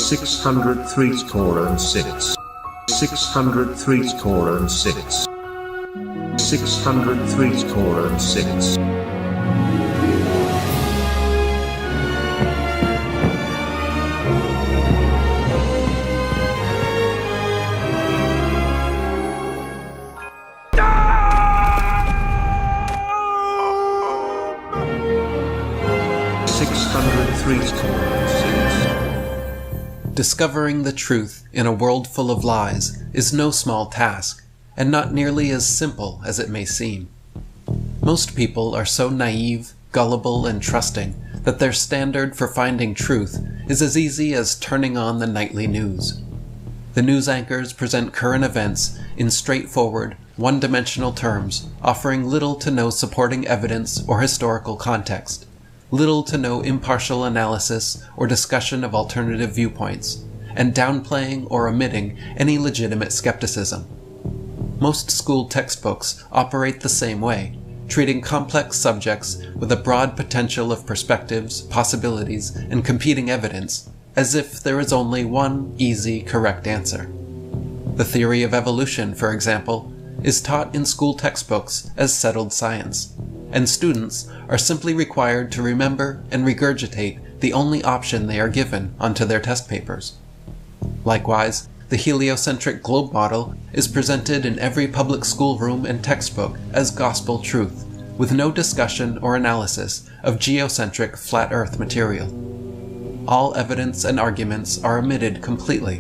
603 score and 6. 603 score and 6. 603 score and 6. Discovering the truth in a world full of lies is no small task, and not nearly as simple as it may seem. Most people are so naive, gullible, and trusting that their standard for finding truth is as easy as turning on the nightly news. The news anchors present current events in straightforward, one-dimensional terms, offering little to no supporting evidence or historical context, little to no impartial analysis or discussion of alternative viewpoints, and downplaying or omitting any legitimate skepticism. Most school textbooks operate the same way, treating complex subjects with a broad potential of perspectives, possibilities, and competing evidence, as if there is only one easy, correct answer. The theory of evolution, for example, is taught in school textbooks as settled science, and students are simply required to remember and regurgitate the only option they are given onto their test papers. Likewise, the heliocentric globe model is presented in every public schoolroom and textbook as gospel truth, with no discussion or analysis of geocentric flat earth material. All evidence and arguments are omitted completely,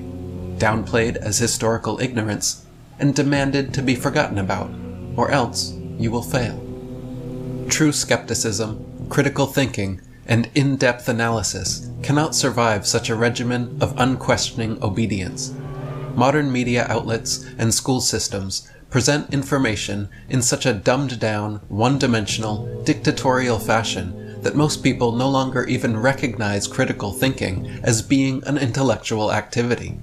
downplayed as historical ignorance, and demanded to be forgotten about, or else you will fail. True skepticism, critical thinking, and in-depth analysis cannot survive such a regimen of unquestioning obedience. Modern media outlets and school systems present information in such a dumbed-down, one-dimensional, dictatorial fashion that most people no longer even recognize critical thinking as being an intellectual activity.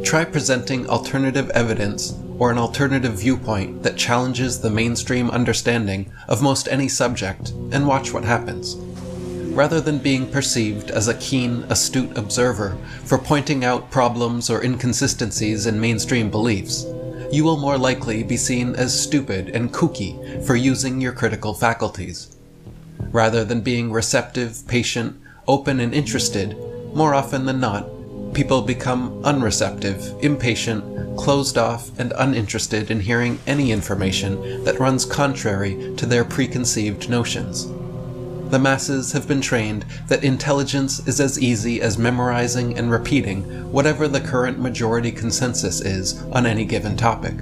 Try presenting alternative evidence or an alternative viewpoint that challenges the mainstream understanding of most any subject, and watch what happens. Rather than being perceived as a keen, astute observer for pointing out problems or inconsistencies in mainstream beliefs, you will more likely be seen as stupid and kooky for using your critical faculties. Rather than being receptive, patient, open, and interested, more often than not, people become unreceptive, impatient, closed off, and uninterested in hearing any information that runs contrary to their preconceived notions. The masses have been trained that intelligence is as easy as memorizing and repeating whatever the current majority consensus is on any given topic.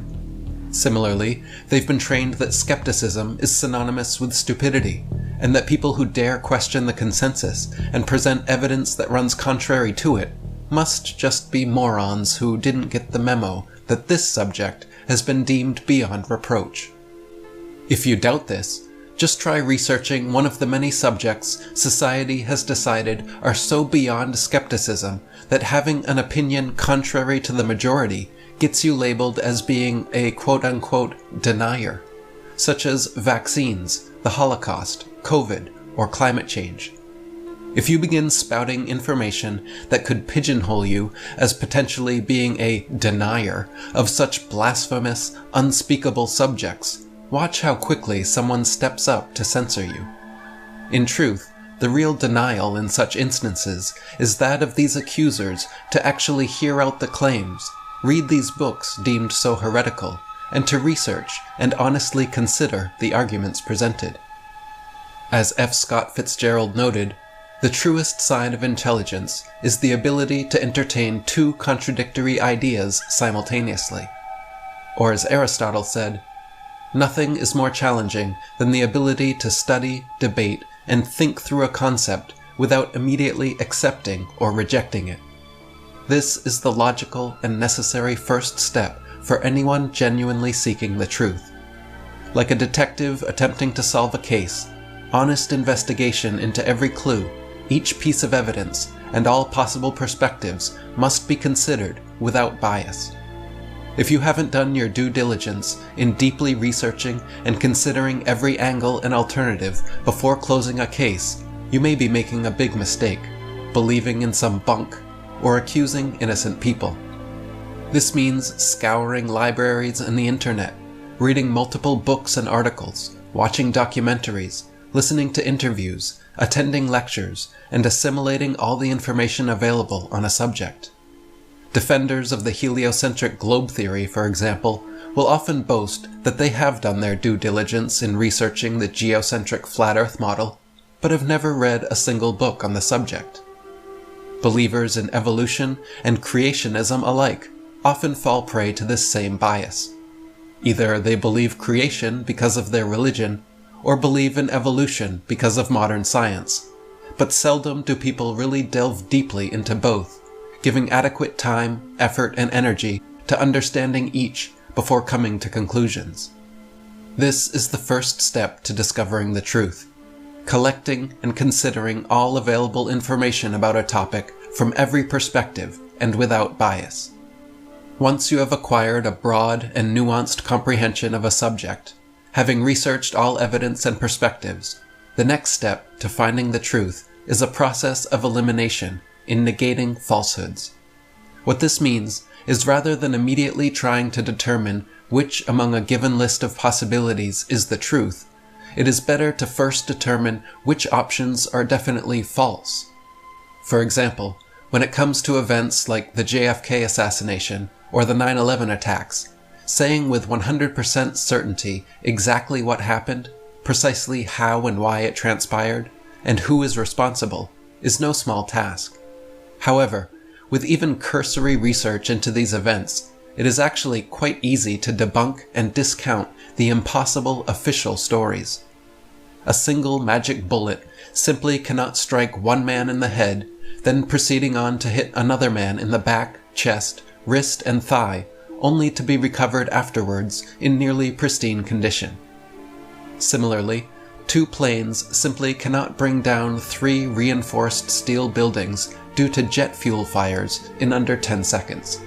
Similarly, they've been trained that skepticism is synonymous with stupidity, and that people who dare question the consensus and present evidence that runs contrary to it must just be morons who didn't get the memo that this subject has been deemed beyond reproach. If you doubt this, just try researching one of the many subjects society has decided are so beyond skepticism that having an opinion contrary to the majority gets you labeled as being a quote-unquote denier, such as vaccines, the Holocaust, COVID, or climate change. If you begin spouting information that could pigeonhole you as potentially being a denier of such blasphemous, unspeakable subjects, watch how quickly someone steps up to censor you. In truth, the real denial in such instances is that of these accusers to actually hear out the claims, read these books deemed so heretical, and to research and honestly consider the arguments presented. As F. Scott Fitzgerald noted, the truest sign of intelligence is the ability to entertain two contradictory ideas simultaneously. Or as Aristotle said, nothing is more challenging than the ability to study, debate, and think through a concept without immediately accepting or rejecting it. This is the logical and necessary first step for anyone genuinely seeking the truth. Like a detective attempting to solve a case, honest investigation into every clue, each piece of evidence, and all possible perspectives must be considered without bias. If you haven't done your due diligence in deeply researching and considering every angle and alternative before closing a case, you may be making a big mistake, believing in some bunk, or accusing innocent people. This means scouring libraries and the internet, reading multiple books and articles, watching documentaries, listening to interviews, attending lectures, and assimilating all the information available on a subject. Defenders of the heliocentric globe theory, for example, will often boast that they have done their due diligence in researching the geocentric flat Earth model, but have never read a single book on the subject. Believers in evolution and creationism alike often fall prey to this same bias. Either they believe creation because of their religion, or believe in evolution because of modern science, but seldom do people really delve deeply into both, giving adequate time, effort, and energy to understanding each before coming to conclusions. This is the first step to discovering the truth, collecting and considering all available information about a topic from every perspective and without bias. Once you have acquired a broad and nuanced comprehension of a subject, having researched all evidence and perspectives, the next step to finding the truth is a process of elimination in negating falsehoods. What this means is rather than immediately trying to determine which among a given list of possibilities is the truth, it is better to first determine which options are definitely false. For example, when it comes to events like the JFK assassination or the 9/11 attacks, saying with 100% certainty exactly what happened, precisely how and why it transpired, and who is responsible, is no small task. However, with even cursory research into these events, it is actually quite easy to debunk and discount the impossible official stories. A single magic bullet simply cannot strike one man in the head, then proceeding on to hit another man in the back, chest, wrist, and thigh, only to be recovered afterwards in nearly pristine condition. Similarly, 2 planes simply cannot bring down 3 reinforced steel buildings due to jet fuel fires in under 10 seconds.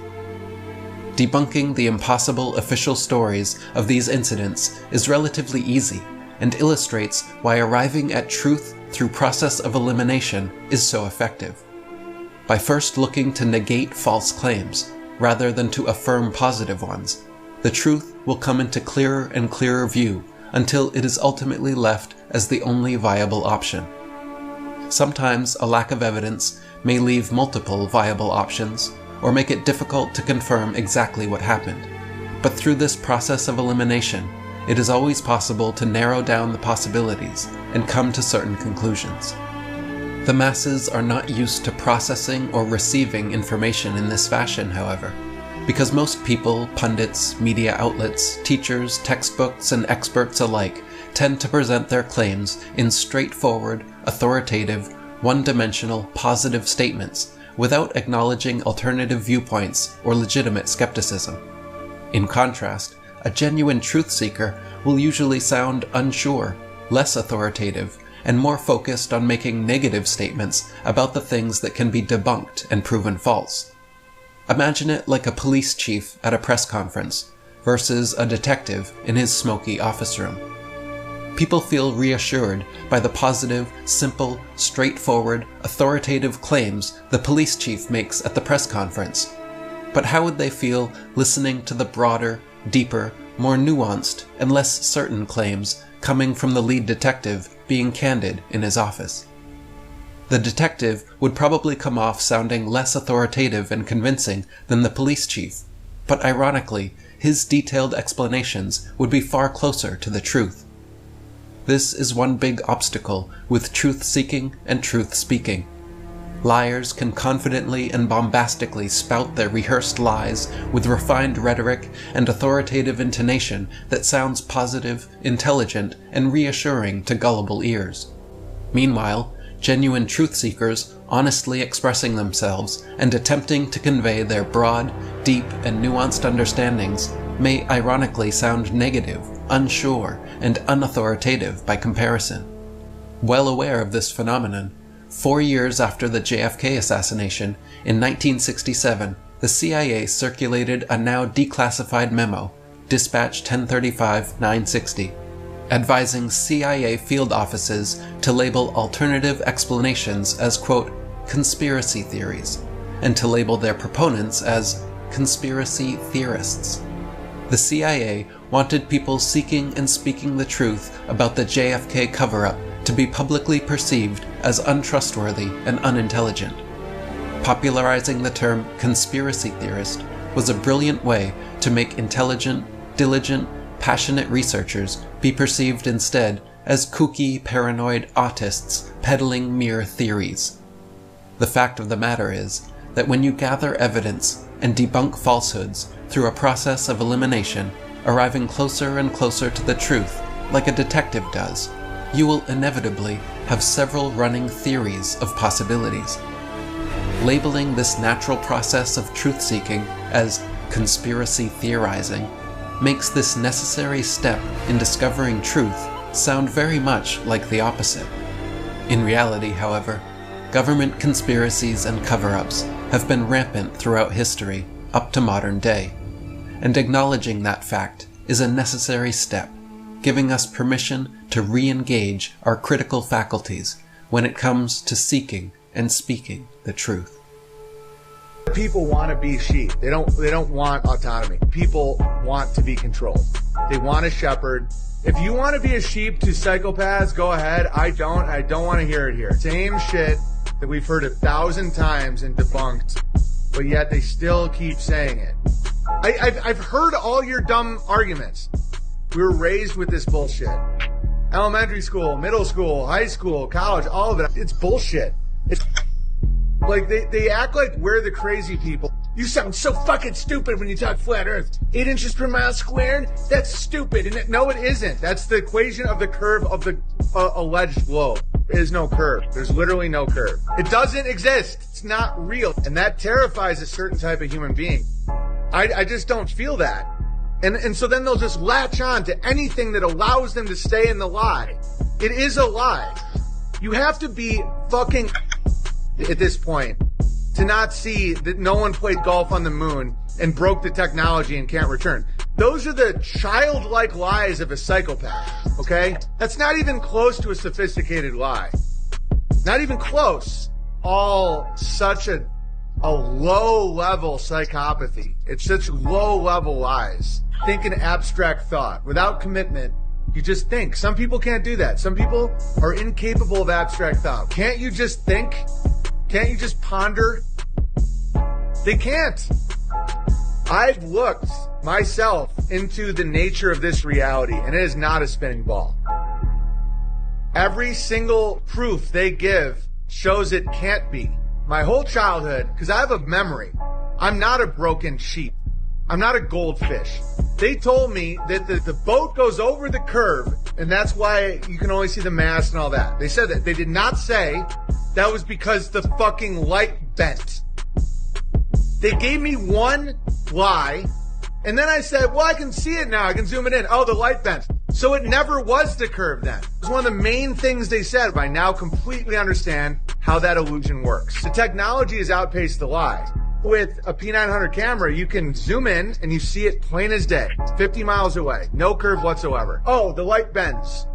Debunking the impossible official stories of these incidents is relatively easy and illustrates why arriving at truth through process of elimination is so effective. By first looking to negate false claims, rather than to affirm positive ones, the truth will come into clearer and clearer view until it is ultimately left as the only viable option. Sometimes a lack of evidence may leave multiple viable options, or make it difficult to confirm exactly what happened. But through this process of elimination, it is always possible to narrow down the possibilities and come to certain conclusions. The masses are not used to processing or receiving information in this fashion, however, because most people, pundits, media outlets, teachers, textbooks, and experts alike tend to present their claims in straightforward, authoritative, one-dimensional, positive statements without acknowledging alternative viewpoints or legitimate skepticism. In contrast, a genuine truth seeker will usually sound unsure, less authoritative, and more focused on making negative statements about the things that can be debunked and proven false. Imagine it like a police chief at a press conference versus a detective in his smoky office room. People feel reassured by the positive, simple, straightforward, authoritative claims the police chief makes at the press conference. But how would they feel listening to the broader, deeper, more nuanced, and less certain claims coming from the lead detective being candid in his office? The detective would probably come off sounding less authoritative and convincing than the police chief, but ironically, his detailed explanations would be far closer to the truth. This is one big obstacle with truth-seeking and truth-speaking. Liars can confidently and bombastically spout their rehearsed lies with refined rhetoric and authoritative intonation that sounds positive, intelligent, and reassuring to gullible ears. Meanwhile, genuine truth-seekers, honestly expressing themselves and attempting to convey their broad, deep, and nuanced understandings, may ironically sound negative, unsure, and unauthoritative by comparison. Well aware of this phenomenon, 4 years after the JFK assassination, in 1967, the CIA circulated a now declassified memo, Dispatch 1035-960, advising CIA field offices to label alternative explanations as, quote, conspiracy theories, and to label their proponents as conspiracy theorists. The CIA wanted people seeking and speaking the truth about the JFK cover-up to be publicly perceived as untrustworthy and unintelligent. Popularizing the term conspiracy theorist was a brilliant way to make intelligent, diligent, passionate researchers be perceived instead as kooky, paranoid autists peddling mere theories. The fact of the matter is that when you gather evidence and debunk falsehoods through a process of elimination, arriving closer and closer to the truth, like a detective does, you will inevitably have several running theories of possibilities. Labeling this natural process of truth-seeking as conspiracy theorizing makes this necessary step in discovering truth sound very much like the opposite. In reality, however, government conspiracies and cover-ups have been rampant throughout history up to modern day, and acknowledging that fact is a necessary step, giving us permission to re-engage our critical faculties when it comes to seeking and speaking the truth. People want to be sheep. They don't want autonomy. People want to be controlled. They want a shepherd. If you want to be a sheep to psychopaths, go ahead. I don't want to hear it here. Same shit that we've heard 1,000 times and debunked, but yet they still keep saying it. I've heard all your dumb arguments. We were raised with this bullshit. Elementary school, middle school, high school, college, all of it. It's bullshit. It's like they act like we're the crazy people. You sound so fucking stupid when you talk flat earth. 8 inches per mile squared? That's stupid. And no, it isn't. That's the equation of the curve of the alleged globe. There is no curve. There's literally no curve. It doesn't exist. It's not real. And that terrifies a certain type of human being. I just don't feel that. And so then they'll just latch on to anything that allows them to stay in the lie. It is a lie. You have to be fucking at this point to not see that no one played golf on the moon and broke the technology and can't return. Those are the childlike lies of a psychopath, okay? That's not even close to a sophisticated lie. Not even close. All such a low-level psychopathy. It's such low-level lies. Think an abstract thought. Without commitment, you just think. Some people can't do that. Some people are incapable of abstract thought. Can't you just think? Can't you just ponder? They can't. I've looked myself into the nature of this reality, and it is not a spinning ball. Every single proof they give shows it can't be. My whole childhood, because I have a memory, I'm not a broken sheep. I'm not a goldfish. They told me that the boat goes over the curve, and that's why you can only see the mast and all that. They said that. They did not say that was because the fucking light bent. They gave me one lie, and then I said, well, I can see it now. I can zoom it in. Oh, the light bent. So it never was the curve then. It was one of the main things they said, but I now completely understand how that illusion works. The technology has outpaced the lie. With a P900 camera, you can zoom in and you see it plain as day. 50 miles away. No curve whatsoever. Oh, the light bends.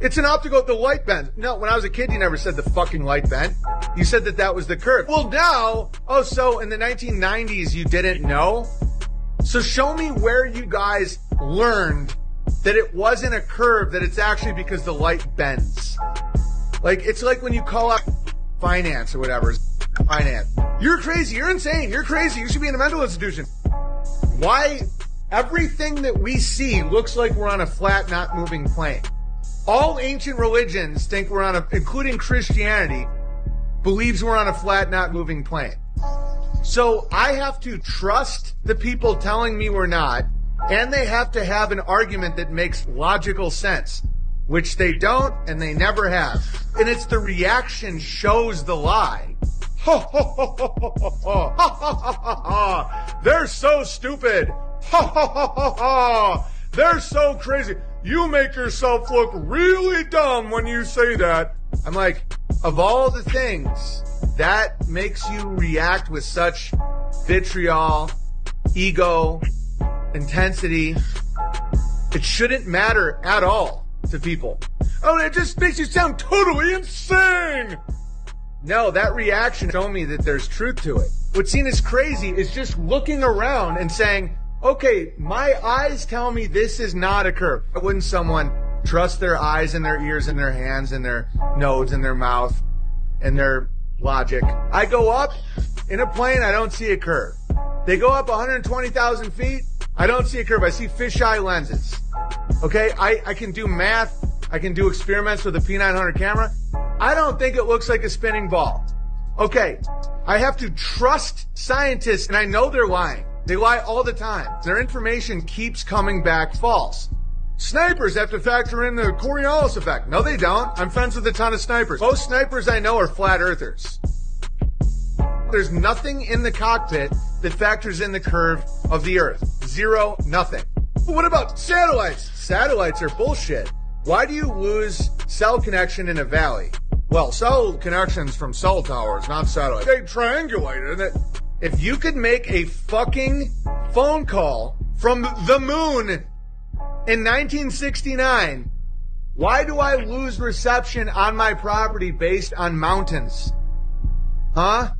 It's an optical, the light bends. No, when I was a kid, you never said the fucking light bent. You said that was the curve. Well, now, so in the 1990s, you didn't know? So show me where you guys learned that it wasn't a curve, that it's actually because the light bends. Like, it's like when you call up finance or whatever. Finance. You're crazy. You're insane. You're crazy. You should be in a mental institution. Why? Everything that we see looks like we're on a flat, not moving plane. All ancient religions think we're on including Christianity, believes we're on a flat, not moving plane. So I have to trust the people telling me we're not, and they have to have an argument that makes logical sense, which they don't and they never have. And it's the reaction shows the lie. Ha ha ha ha ha ha ha ha ha. They're so stupid. Ha ha ha ha ha. They're so crazy. You make yourself look really dumb when you say that. I'm like, of all the things that makes you react with such vitriol, ego, intensity, it shouldn't matter at all to people. Oh, it just makes you sound totally insane. No, that reaction showed me that there's truth to it. What's seen as crazy is just looking around and saying, okay, my eyes tell me this is not a curve. Why wouldn't someone trust their eyes and their ears and their hands and their nose and their mouth and their logic? I go up in a plane, I don't see a curve. They go up 120,000 feet, I don't see a curve. I see fisheye lenses. Okay, I can do math. I can do experiments with a P900 camera. I don't think it looks like a spinning ball. Okay, I have to trust scientists, and I know they're lying. They lie all the time. Their information keeps coming back false. Snipers have to factor in the Coriolis effect. No, they don't. I'm friends with a ton of snipers. Most snipers I know are flat earthers. There's nothing in the cockpit that factors in the curve of the Earth. Zero, nothing. But what about satellites? Satellites are bullshit. Why do you lose cell connection in a valley? Well, cell connections from cell towers, not satellites. They triangulated it. If you could make a fucking phone call from the moon in 1969, why do I lose reception on my property based on mountains? Huh?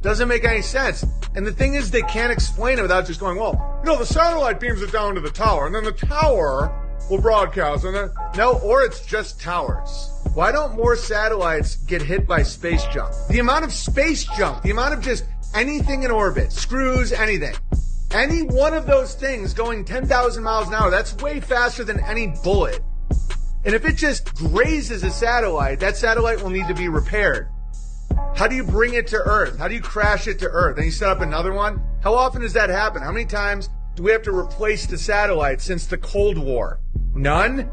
Doesn't make any sense. And the thing is, they can't explain it without just going, well, the satellite beams it down to the tower, and then the tower will broadcast, and then, no, or it's just towers. Why don't more satellites get hit by space junk? The amount of space junk, the amount of just anything in orbit, screws, anything. Any one of those things going 10,000 miles an hour, that's way faster than any bullet. And if it just grazes a satellite, that satellite will need to be repaired. How do you bring it to Earth? How do you crash it to Earth? And you set up another one? How often does that happen? How many times do we have to replace the satellite since the Cold War? None?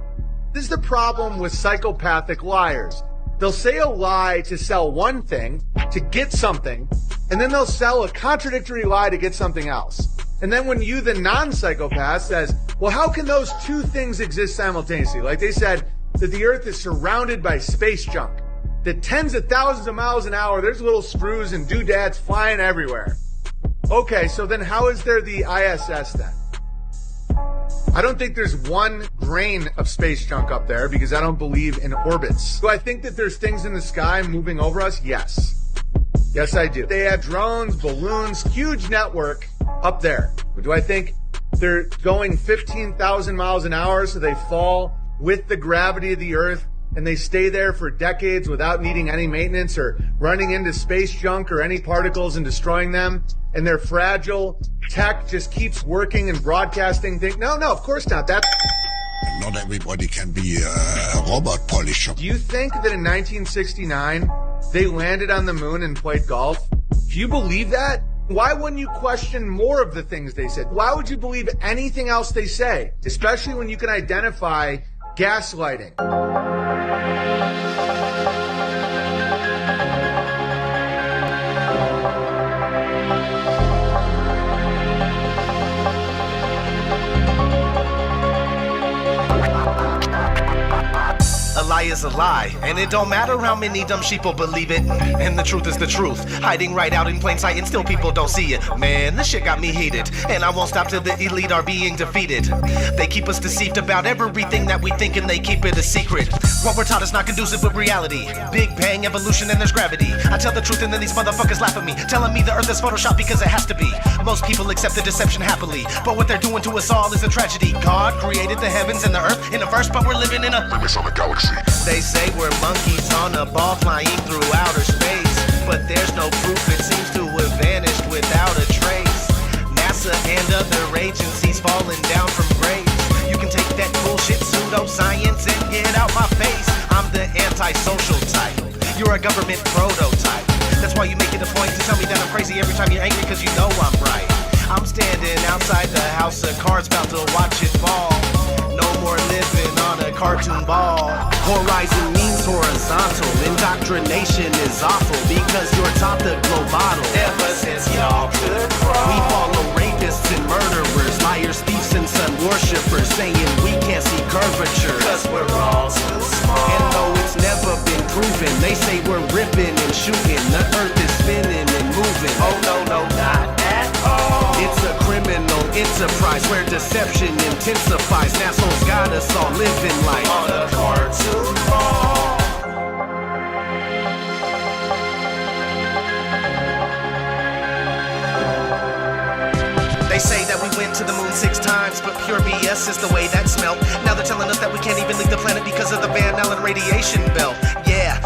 This is the problem with psychopathic liars. They'll say a lie to sell one thing, to get something, and then they'll sell a contradictory lie to get something else. And then when you, the non-psychopath, says, well, how can those two things exist simultaneously? Like they said that the Earth is surrounded by space junk. That tens of thousands of miles an hour, there's little screws and doodads flying everywhere. Okay, so then how is there the ISS then? I don't think there's one grain of space junk up there because I don't believe in orbits. Do I think that there's things in the sky moving over us? Yes. Yes, I do. They have drones, balloons, huge network up there. But do I think they're going 15,000 miles an hour so they fall with the gravity of the Earth and they stay there for decades without needing any maintenance or running into space junk or any particles and destroying them, and their fragile tech just keeps working and broadcasting things? No, of course not. Not everybody can be a robot polisher. Do you think that in 1969 they landed on the moon and played golf? Do you believe that? Why wouldn't you question more of the things they said? Why would you believe anything else they say? Especially when you can identify gaslighting. A lie is a lie, and it don't matter how many dumb sheeple believe it. And the truth is the truth, hiding right out in plain sight, and still people don't see it. Man, this shit got me heated, and I won't stop till the elite are being defeated. They keep us deceived about everything that we think, and they keep it a secret. What we're taught is not conducive with reality. Big bang, evolution, and there's gravity. I tell the truth, and then these motherfuckers laugh at me, telling me the earth is Photoshop because it has to be. Most people accept the deception happily, but what they're doing to us all is a tragedy. God created the heavens and the earth in a verse, but we're living in a galaxy. They say we're monkeys on a ball flying through outer space, but there's no proof, it seems to have vanished without a trace. NASA and other agencies falling down from grace. You can take that bullshit pseudoscience and get out my face. I'm the antisocial type, you're a government prototype. That's why you make it a point to tell me that I'm crazy every time you're angry, cause you know I'm right. I'm standing outside the house of cards about to watch it fall. No more living on a cartoon ball. Horizon means horizontal. Indoctrination is awful because you're taught the glow bottle. Ever since y'all could crawl, we follow rapists and murderers, liars, thieves, and sun worshippers, saying we can't see curvature cause we're all too small. And though it's never been proven, they say we're ripping and shooting. The earth is spinning and moving. Oh no, not at all. It's a criminal enterprise where deception intensifies. Assholes got us all living like on a cartoon ball. say that we went to the moon 6 times, but pure BS is the way that smelled. Now they're telling us that we can't even leave the planet because of the Van Allen radiation belt. Yeah,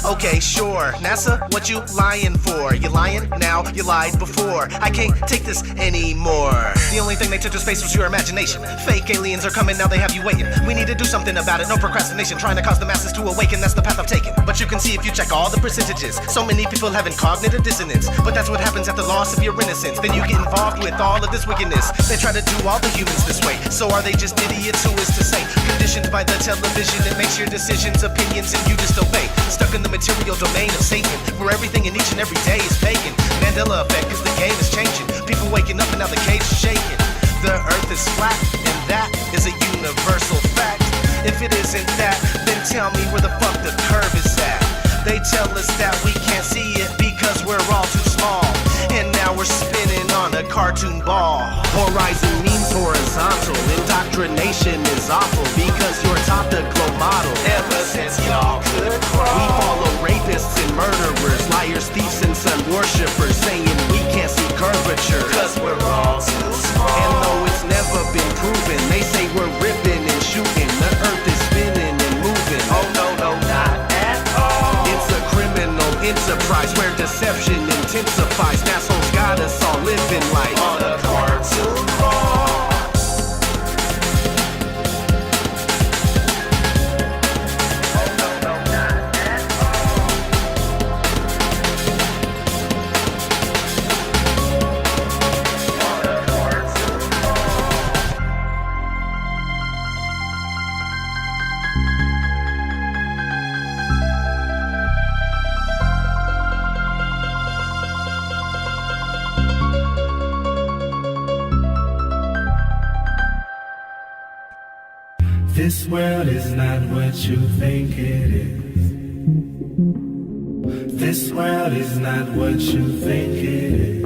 okay, sure. NASA, what you lying for? You lying now, you lied before. I can't take this anymore. The only thing they took to space was your imagination. Fake aliens are coming, now they have you waiting. We need to do something about it, no procrastination. Trying to cause the masses to awaken, that's the path I've taken. But you can see if you check all the percentages, so many people having cognitive dissonance. But that's what happens at the loss of your innocence. Then you get involved with all of this wickedness. They try to do all the humans this way. So are they just idiots? Who is to say? Conditioned by the television, it makes your decisions, opinions, and you just obey. Stuck in the material domain of Satan, where everything in each and every day is pagan. Mandela effect, cause the game is changing. People waking up and now the cage is shaking. The earth is flat, and that is a universal fact. If it isn't that, then tell me where the fuck the curve is at. They tell us that we can't see it because we're all too small. And now we're spinning on a cartoon ball. Horizon means horizontal. Indoctrination is awful because you're taught the glow model. Ever since y'all could crawl, we follow rapists and murderers, liars, thieves, and sun worshippers, saying we can't see curvature cause we're all too small. And though it's never been proven, they say we're ripping and shooting. The earth is spinning and moving. Oh no, no, not at all. It's a criminal enterprise where deception intensifies. NASA's got us all living life on a cartoon ball. This world is not what you think it is. This world is not what you think it is.